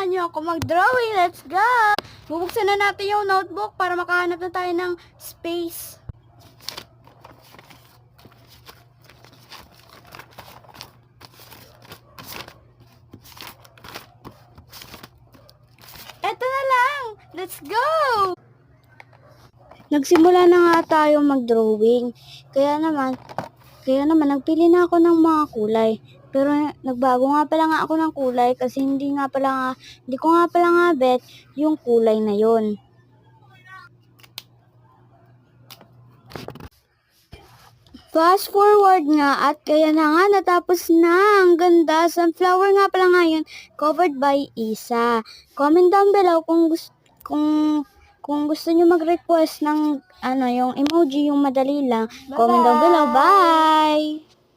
samahan niyo ako mag-drawing. Let's go! Bubuksan na natin yung notebook para makahanap na tayo ng space. Eto na lang! Let's go! Nagsimula na nga tayo mag-drawing. Kaya naman nagpili na ako ng mga kulay. Pero nagbago nga pala ako ng kulay kasi hindi ko nga pala nga bet yung kulay na yon. Fast forward nga at kaya na nga natapos na. Ang ganda. Sunflower nga pala ngayon, covered by Isa. Comment down below kung gusto niyo mag-request ng yung emoji, yung madali lang. Comment down below. Bye!